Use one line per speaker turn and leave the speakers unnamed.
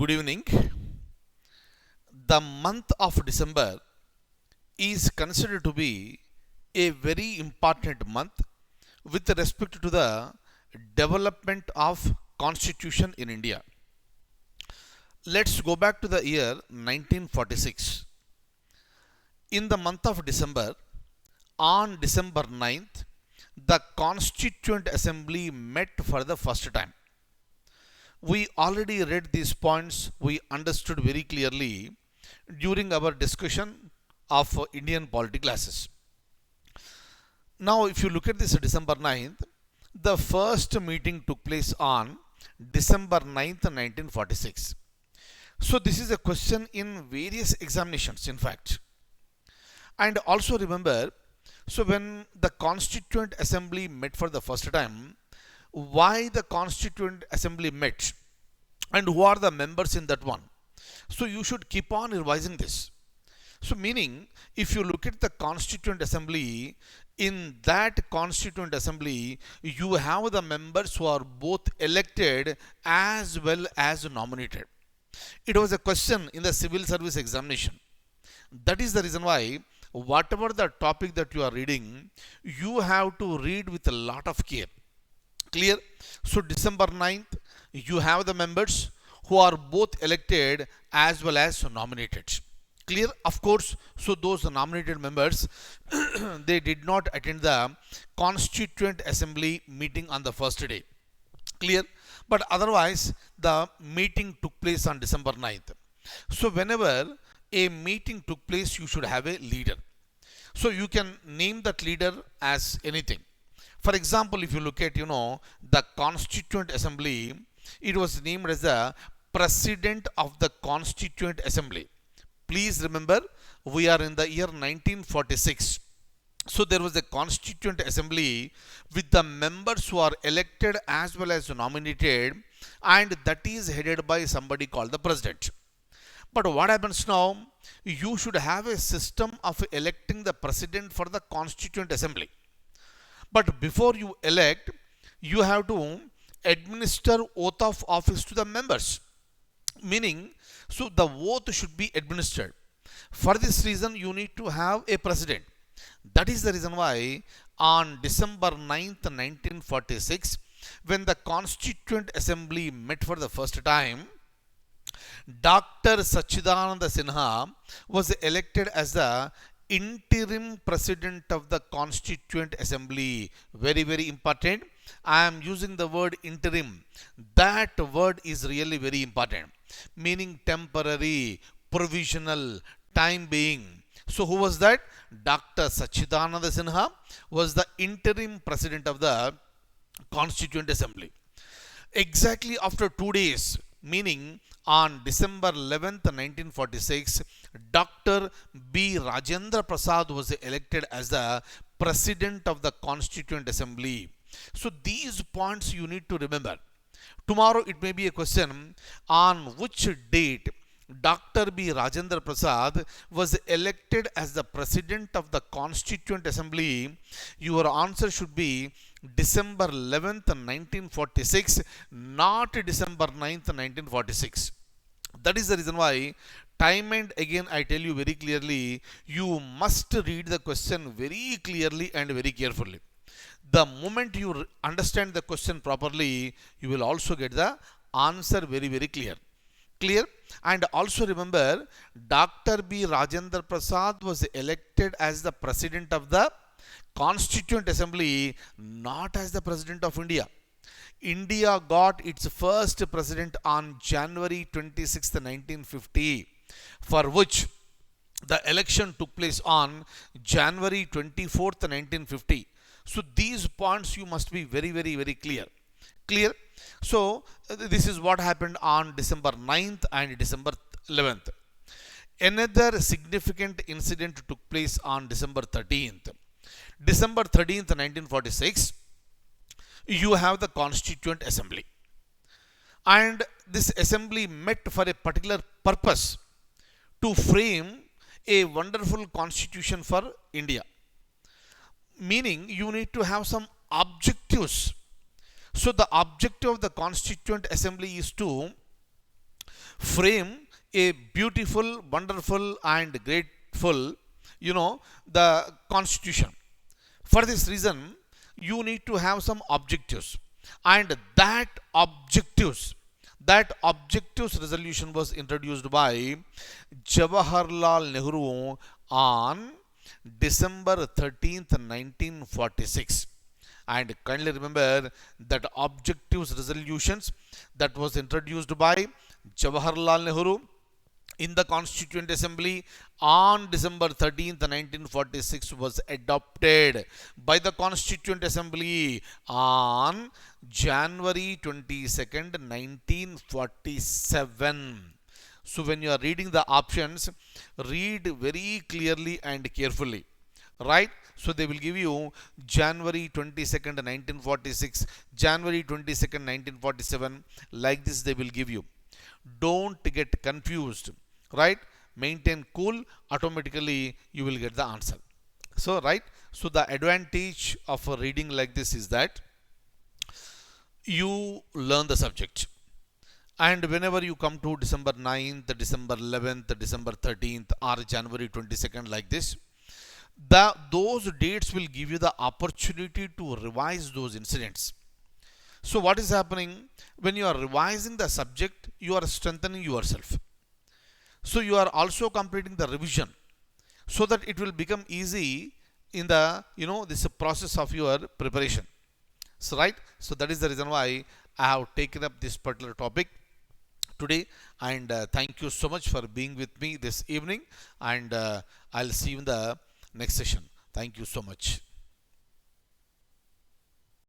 Good evening. The month of December is considered to be a very important month with respect to the development of constitution in India. Let's go back to the year 1946. In the month of December, on December 9th, the Constituent Assembly met for the first time. We already read these points, we understood very clearly during our discussion of Indian polity classes. Now, if you look at this December 9th, the first meeting took place on December 9th, 1946. So, this is a question in various examinations, in fact. And also remember, so when the Constituent Assembly met for the first time, why the Constituent Assembly met and who are the members in that one? So you should keep on revising this. So meaning, if you look at the Constituent Assembly, in that Constituent Assembly, you have the members who are both elected as well as nominated. It was a question in the civil service examination. That is the reason why whatever the topic that you are reading, you have to read with a lot of care. Clear? So December 9th, you have the members who are both elected as well as nominated. Clear? Of course, so those nominated members, they did not attend the Constituent Assembly meeting on the first day. Clear? But otherwise, the meeting took place on December 9th. So whenever a meeting took place, you should have a leader. So you can name that leader as anything. For example, if you look at, the Constituent Assembly, it was named as the President of the Constituent Assembly. Please remember, we are in the year 1946. So there was a Constituent Assembly with the members who are elected as well as nominated, and that is headed by somebody called the President. But what happens now? You should have a system of electing the President for the Constituent Assembly. But before you elect, you have to administer oath of office to the members. Meaning, so the oath should be administered. For this reason, you need to have a president. That is the reason why on December 9th, 1946, when the Constituent Assembly met for the first time, Dr. Sachidananda Sinha was elected as the interim president of the Constituent Assembly. Very, very important. I am using the word interim. That word is really very important. Meaning temporary, provisional, time being. So who was that? Dr. Sachidananda Sinha was the interim president of the Constituent Assembly. Exactly after 2 days, meaning on December 11th, 1946, Dr. B. Rajendra Prasad was elected as the President of the Constituent Assembly. So these points you need to remember. Tomorrow it may be a question on which date Dr. B. Rajendra Prasad was elected as the President of the Constituent Assembly. Your answer should be December 11th, 1946, not December 9th, 1946. That is the reason why, time and again I tell you very clearly, you must read the question very clearly and very carefully. The moment you understand the question properly, you will also get the answer very, very clear. Clear? And also remember, Dr. B. Rajendra Prasad was elected as the President of the Constituent Assembly, not as the President of India. India got its first president on January 26, 1950, for which the election took place on January 24th, 1950. So these points you must be very, very, very clear. Clear? So this is what happened on December 9th and December 11th. Another significant incident took place on December 13th. December 13th, 1946, you have the Constituent Assembly. And this assembly met for a particular purpose, to frame a wonderful constitution for India. Meaning you need to have some objectives. So the objective of the Constituent Assembly is to frame a beautiful, wonderful, and grateful, the constitution. For this reason, you need to have some objectives, and that objectives resolution was introduced by Jawaharlal Nehru on December 13th, 1946. And kindly remember that objectives resolutions that was introduced by Jawaharlal Nehru in the Constituent Assembly on December 13th, 1946 was adopted by the Constituent Assembly on January 22nd, 1947. So when you are reading the options, read very clearly and carefully, right? So they will give you January 22nd, 1946, January 22nd, 1947, like this they will give you. Don't get confused, right? Maintain cool, automatically you will get the answer. So right, so the advantage of a reading like this is that you learn the subject, and whenever you come to December 9th, December 11th, December 13th, or January 22nd, like this, those dates will give you the opportunity to revise those incidents. So what is happening when you are revising the subject? You are strengthening yourself. So you are also completing the revision, so that it will become easy in the this process of your preparation. So right, so that is the reason why I have taken up this particular topic today, and thank you so much for being with me this evening, and I'll see you in the next session. Thank you so much.